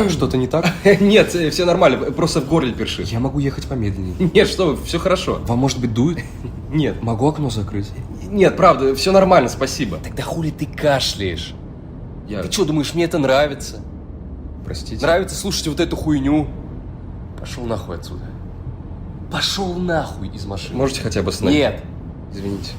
Что-то не так? Нет, все нормально, просто в горле першит. Я могу ехать помедленнее. Нет, что вы, все хорошо. Вам, может быть, дует? Нет, Могу окно закрыть? нет, правда, все нормально, спасибо. Тогда хули ты кашляешь? Я... Ты что, думаешь, мне это нравится? Простите. Нравится слушать вот эту хуйню? Пошел нахуй отсюда. Пошел нахуй из машины. Можете хотя бы остановить? Нет. Извините.